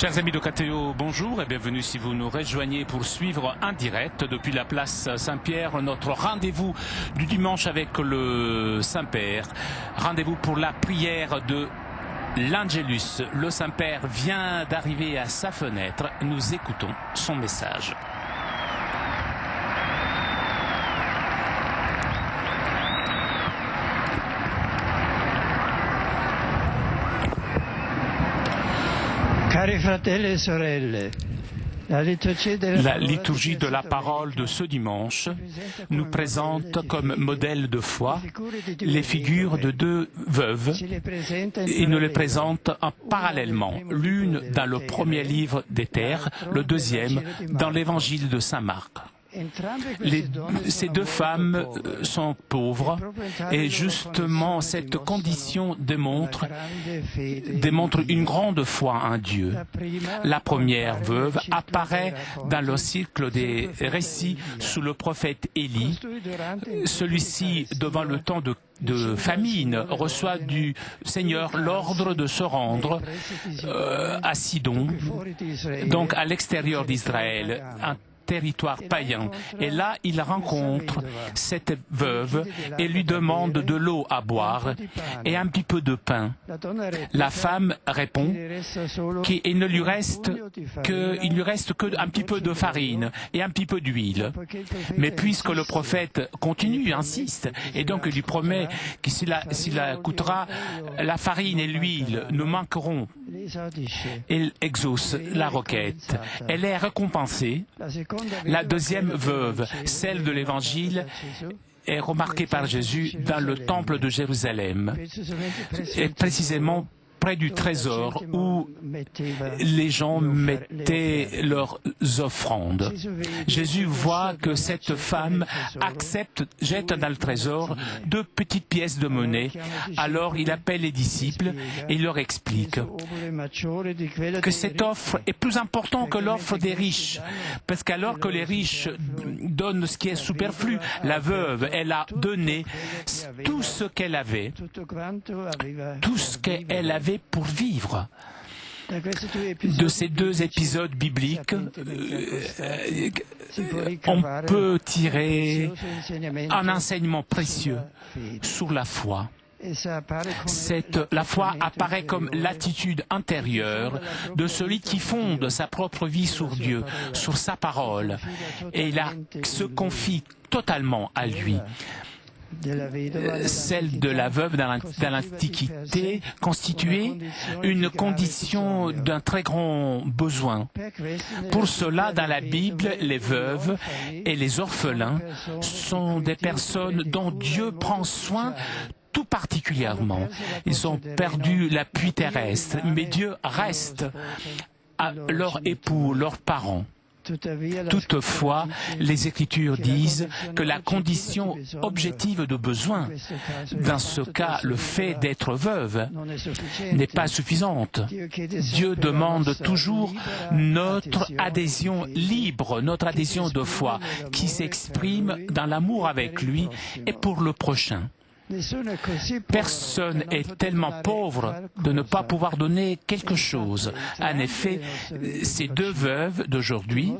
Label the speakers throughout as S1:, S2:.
S1: Chers amis de KTO, bonjour et bienvenue si vous nous rejoignez pour suivre en direct depuis la place Saint-Pierre notre rendez-vous du dimanche avec le Saint-Père. Rendez-vous pour la prière de l'Angelus. Le Saint-Père vient d'arriver à sa fenêtre. Nous écoutons son message.
S2: Cari fratelli e sorelle, la
S1: liturgie de la parole de ce dimanche nous présente comme modèle de foi les figures de deux veuves et nous les présente parallèlement, l'une dans le premier livre des Terres, le deuxième dans l'évangile de Saint Marc. Ces deux femmes sont pauvres et justement cette condition démontre une grande foi en Dieu. La première veuve apparaît dans le cycle des récits sous le prophète Élie. Celui-ci, devant le temps de famine, reçoit du Seigneur l'ordre de se rendre à Sidon, donc à l'extérieur d'Israël, un territoire païen. Et là, il rencontre cette veuve et lui demande de l'eau à boire et un petit peu de pain. La femme répond qu'il ne lui reste qu'un petit peu de farine et un petit peu d'huile. Mais puisque le prophète continue, insiste, et donc il lui promet que s'il coûtera la farine et l'huile ne manqueront, il exauce la requête. Elle est récompensée. La deuxième veuve, celle de l'Évangile, est remarquée par Jésus dans le temple de Jérusalem, et précisément près du trésor où les gens mettaient leurs offrandes. Jésus voit que cette femme jette dans le trésor 2 petites pièces de monnaie. Alors il appelle les disciples et il leur explique que cette offre est plus importante que l'offre des riches. Parce qu'alors que les riches donnent ce qui est superflu, la veuve, elle a donné tout ce qu'elle avait. Tout ce qu'elle avait pour vivre. De ces deux épisodes bibliques, on peut tirer un enseignement précieux sur la foi. La foi apparaît comme l'attitude intérieure de celui qui fonde sa propre vie sur Dieu, sur sa parole, et il se confie totalement à lui. Celle de la veuve dans l'Antiquité constituait une condition d'un très grand besoin. Pour cela, dans la Bible, les veuves et les orphelins sont des personnes dont Dieu prend soin tout particulièrement. Ils ont perdu l'appui terrestre, mais Dieu reste à leur époux, leurs parents. Toutefois, les Écritures disent que la condition objective de besoin, dans ce cas le fait d'être veuve, n'est pas suffisante. Dieu demande toujours notre adhésion libre, notre adhésion de foi, qui s'exprime dans l'amour avec lui et pour le prochain. Personne est tellement pauvre de ne pas pouvoir donner quelque chose. En effet, ces deux veuves d'aujourd'hui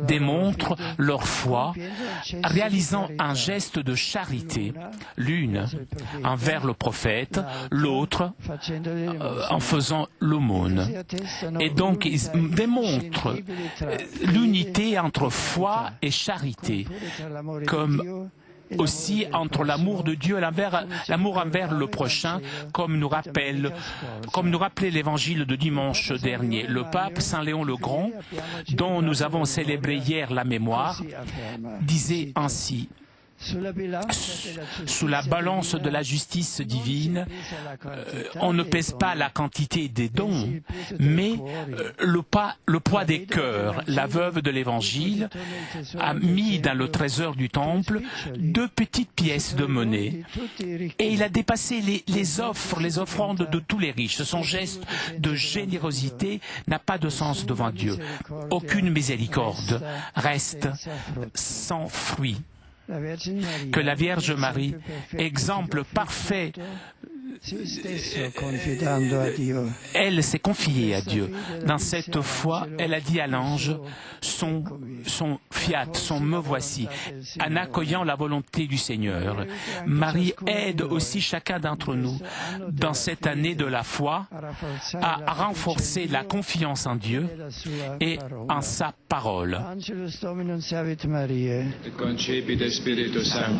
S1: démontrent leur foi, réalisant un geste de charité, l'une envers le prophète, l'autre en faisant l'aumône. Et donc, ils démontrent l'unité entre foi et charité, comme aussi entre l'amour de Dieu et l'amour envers le prochain, comme nous rappelait l'évangile de dimanche dernier. Le pape Saint Léon le Grand, dont nous avons célébré hier la mémoire, disait ainsi: sous la balance de la justice divine, on ne pèse pas la quantité des dons, mais le poids des cœurs. La veuve de l'Évangile a mis dans le trésor du temple 2 petites pièces de monnaie et il a dépassé les offrandes de tous les riches. Son geste de générosité n'a pas de sens devant Dieu. Aucune miséricorde reste sans fruit. Que la Vierge Marie, exemple parfait elle s'est confiée à Dieu. Dans cette foi, elle a dit à l'ange, son fiat, son me voici, en accueillant la volonté du Seigneur. Marie aide aussi chacun d'entre nous, dans cette année de la foi, à renforcer la confiance en Dieu et en sa parole.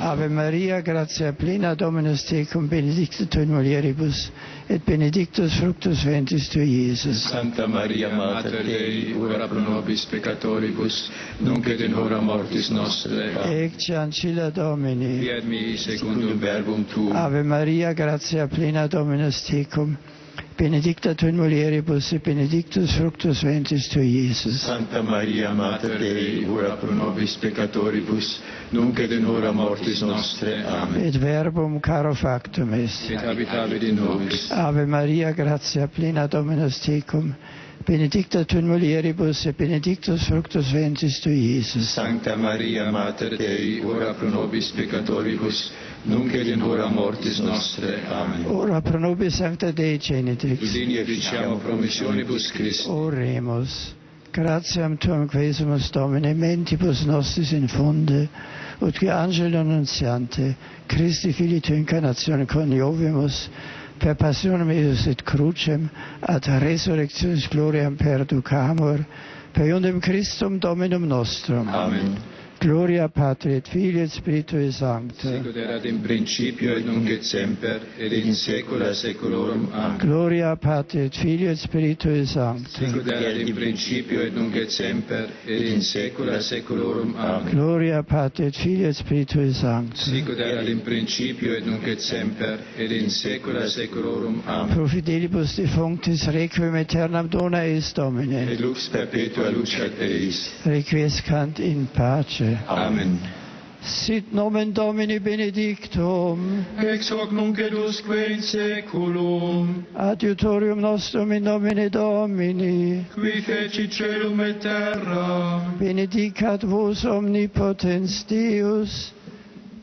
S2: Ave Maria, gratia plena, Dominus tecum, benedicta tu in mulieribus, et benedictus fructus ventris tui, Iesus.
S3: Santa Maria, Mater Dei, ora pro nobis peccatoribus, nunc et in hora mortis nostre.
S2: Ecce ancilla Domini.
S3: Fiat mi secundum verbum tuum.
S2: Ave Maria, gratia plena, Dominus tecum, benedicta tu in mulieribus, et benedictus fructus ventris tui, Iesus.
S3: Santa Maria, Mater Dei, ora pro nobis peccatoribus, nunc et in hora mortis nostre. Amen.
S2: Et verbum caro factum est.
S3: Et habitavit in nobis.
S2: Ave Maria, gratia plena, Dominus tecum, benedicta tu in mulieribus, et benedictus fructus ventris tui, Iesus.
S3: Sancta Maria, Mater Dei, ora pro nobis peccatoribus, nunc et in hora mortis nostre. Amen.
S2: Ora pro nobis sancta Dei genitrix.
S3: Udini et diciamo promissionibus Christi.
S2: Oremus. Gratiam tuam quesumus Domine, mentibus nostris infunde, ut que angelo annunziante, Christi Filii tu incarnatione coniovimus, per passionem eius et crucem, ad resurrectionis gloriam perducamur, per iundem Christum Dominum nostrum.
S3: Amen.
S2: Gloria Patri et Filii et Spiritui Sancto.
S3: Sicut erat in principio et nunc et semper, et in saecula saeculorum. Amen.
S2: Gloria Patri et Filii et Spiritui Sancto.
S3: Sicut erat in principio et nunc et semper, et in saecula saeculorum. Amen.
S2: Gloria Patri et Filii et Spiritui Sancto.
S3: Sicut erat in principio et nunc et semper, et in saecula saeculorum. Amen.
S2: Pro fidelibus defunctis requiem aeternam dona eis Domine.
S3: Et lux perpetua luceat eis.
S2: Requiescant in pace.
S3: Amen.
S2: Sit nomen Domini benedictum.
S3: Ex hoc nunc et usque in saeculum.
S2: Adiutorium nostrum in nomine Domini.
S3: Qui fecit caelum et terra.
S2: Benedicat vos omnipotens Deus,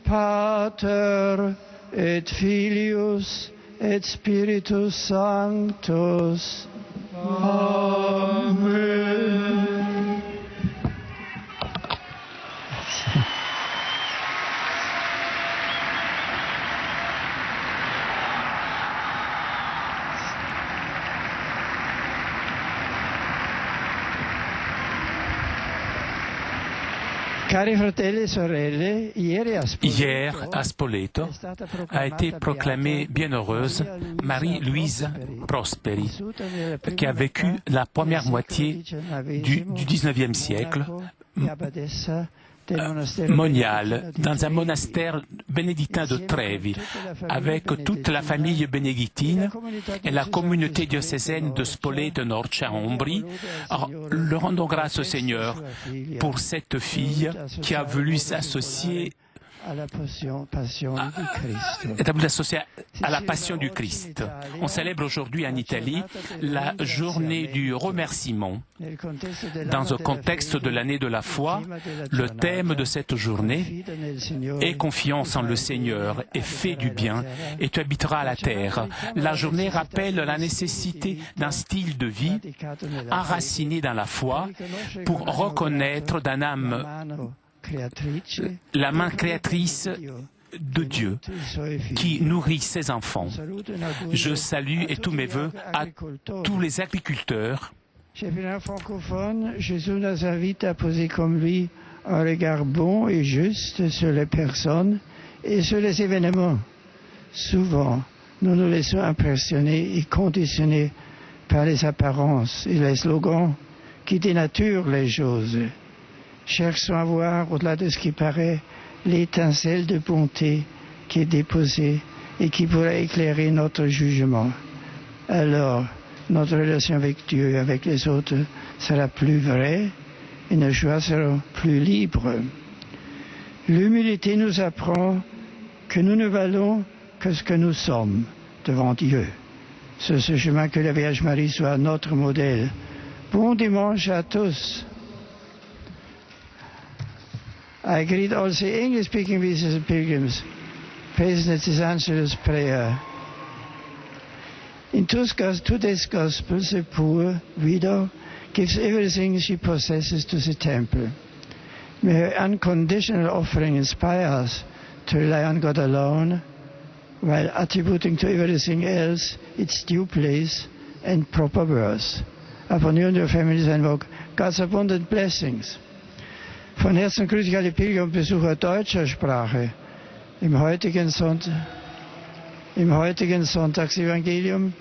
S2: Pater et Filius et Spiritus Sanctus.
S3: Amen.
S2: Cari fratelli e sorelle, hier
S1: à Spoleto a été proclamée bienheureuse Marie-Louise Prosperi, qui a vécu la première moitié du XIXe siècle moniale dans un monastère bénédictin de Trevi, avec toute la famille bénédictine et la communauté diocésaine de Spoleto-Norcia en Ombrie. Alors, le rendons grâce au Seigneur pour cette fille qui a voulu s'associer à la passion du Christ. On célèbre aujourd'hui en Italie la journée du remerciement. Dans un contexte de l'année de la foi, le thème de cette journée est confiance en le Seigneur et fais du bien et tu habiteras la terre. La journée rappelle la nécessité d'un style de vie enraciné dans la foi pour reconnaître d'un âme la main créatrice de Dieu qui nourrit ses enfants. Je salue et tous mes vœux à tous les agriculteurs.
S2: Chez les francophones, Jésus nous invite à poser comme lui un regard bon et juste sur les personnes et sur les événements. Souvent, nous nous laissons impressionner et conditionner par les apparences et les slogans qui dénaturent les choses. Cherchons à voir, au-delà de ce qui paraît, l'étincelle de bonté qui est déposée et qui pourrait éclairer notre jugement. Alors, notre relation avec Dieu et avec les autres sera plus vraie et nos choix seront plus libres. L'humilité nous apprend que nous ne valons que ce que nous sommes devant Dieu. C'est ce chemin que la Vierge Marie soit notre modèle. Bon dimanche à tous. I greet all the English-speaking visitors and pilgrims present at this Angelus prayer. In today's Gospel, the poor widow gives everything she possesses to the temple. May her unconditional offering inspire us to rely on God alone, while attributing to everything else its due place and proper worth. Upon you and your families invoke God's abundant blessings. Von Herzen grüße ich alle Pilger und Besucher deutscher Sprache im heutigen Sonntagsevangelium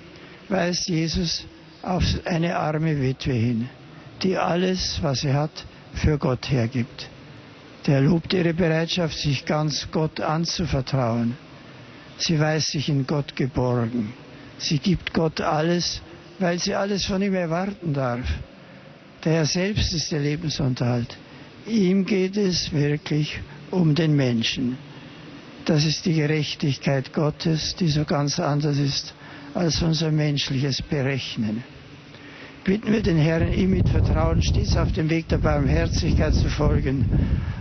S2: weist Jesus auf eine arme Witwe hin, die alles, was sie hat, für Gott hergibt. Der lobt ihre Bereitschaft, sich ganz Gott anzuvertrauen. Sie weiß sich in Gott geborgen. Sie gibt Gott alles, weil sie alles von ihm erwarten darf. Der Herr selbst ist der Lebensunterhalt. Ihm geht es wirklich um den Menschen. Das ist die Gerechtigkeit Gottes, die so ganz anders ist als unser menschliches Berechnen. Bitten wir den Herrn, ihm mit Vertrauen stets auf dem Weg der Barmherzigkeit zu folgen.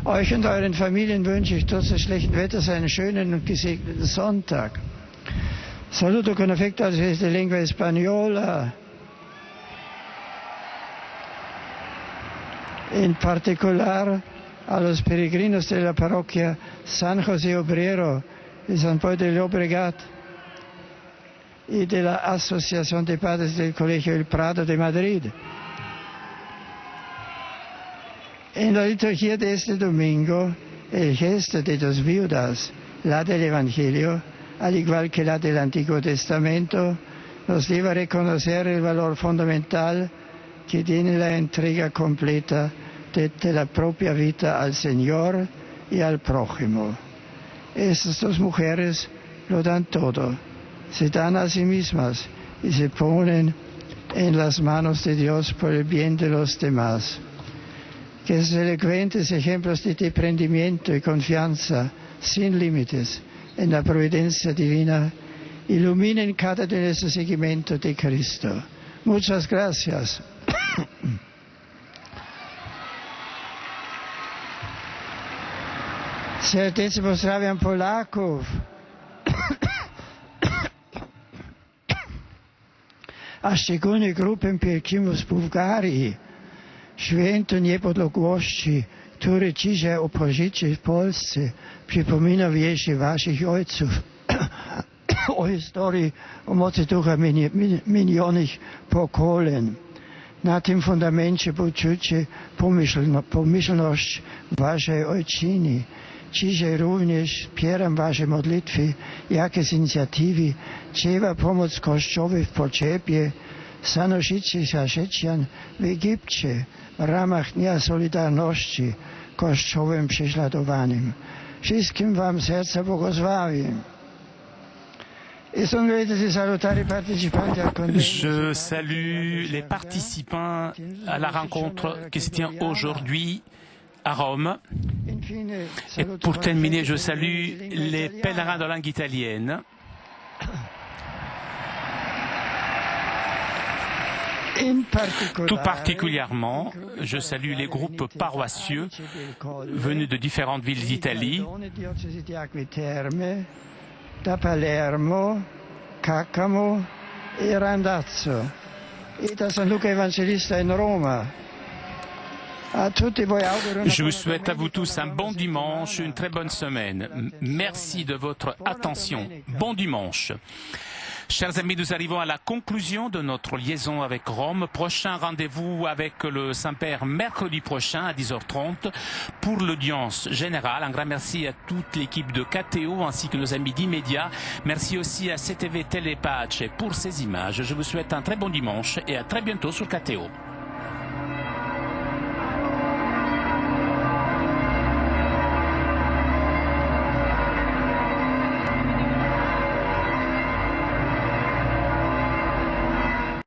S2: Euch und euren Familien wünsche ich trotz des schlechten Wetters einen schönen und gesegneten Sonntag. Saluto con affetto alla Sesta Lingua Spagnola. In particular a los peregrinos de la parroquia San José Obrero de San Poi de Llobregat y de la Asociación de Padres del Colegio El Prado de Madrid. En la liturgia de este domingo, el gesto de dos viudas, la del Evangelio, al igual que la del Antiguo Testamento, nos lleva a reconocer el valor fundamental que tiene la entrega completa de la propia vida al Señor y al prójimo. Estas dos mujeres lo dan todo, se dan a sí mismas y se ponen en las manos de Dios por el bien de los demás. Que esos elocuentes ejemplos de desprendimiento y confianza sin límites en la providencia divina iluminen cada de nuestro seguimiento de Cristo. Muchas gracias. Serdecznie pozdrawiam Polaków. A szczególnie grupę pielgrzymów z Bułgarii, święto niepodległości, które dzisiaj obchodzicie w Polsce, przypomina wiersze waszych ojców o historii, o mocy ducha minionych pokoleń. Na tym fundamencie budujecie pomyślność waszej ojczyzny. Dzisiaj również wspieram wasze modlitwy, jakie z inicjatywy trzeba pomóc Kościołowi w potrzebie stanowiskich chrześcijan w Egipcie w ramach Dnia Solidarności Kościołem prześladowanym. Wszystkim wam serca błogosławię. Je
S1: salue les participants à la rencontre qui se tient aujourd'hui à Rome. Et pour terminer, je salue les pèlerins de langue italienne. Tout particulièrement, je salue les groupes paroissieux venus de différentes villes d'Italie.
S2: Da Palermo, Caccamo e Randazzo, et da San Luca Evangelista in Roma.
S1: Je vous souhaite à vous tous un bon dimanche, une très bonne semaine. Merci de votre attention. Bon dimanche. Chers amis, nous arrivons à la conclusion de notre liaison avec Rome. Prochain rendez-vous avec le Saint-Père mercredi prochain à 10h30 pour l'audience générale. Un grand merci à toute l'équipe de KTO ainsi que nos amis d'Immédiat. Merci aussi à CTV Telepace pour ces images. Je vous souhaite un très bon dimanche et à très bientôt sur KTO.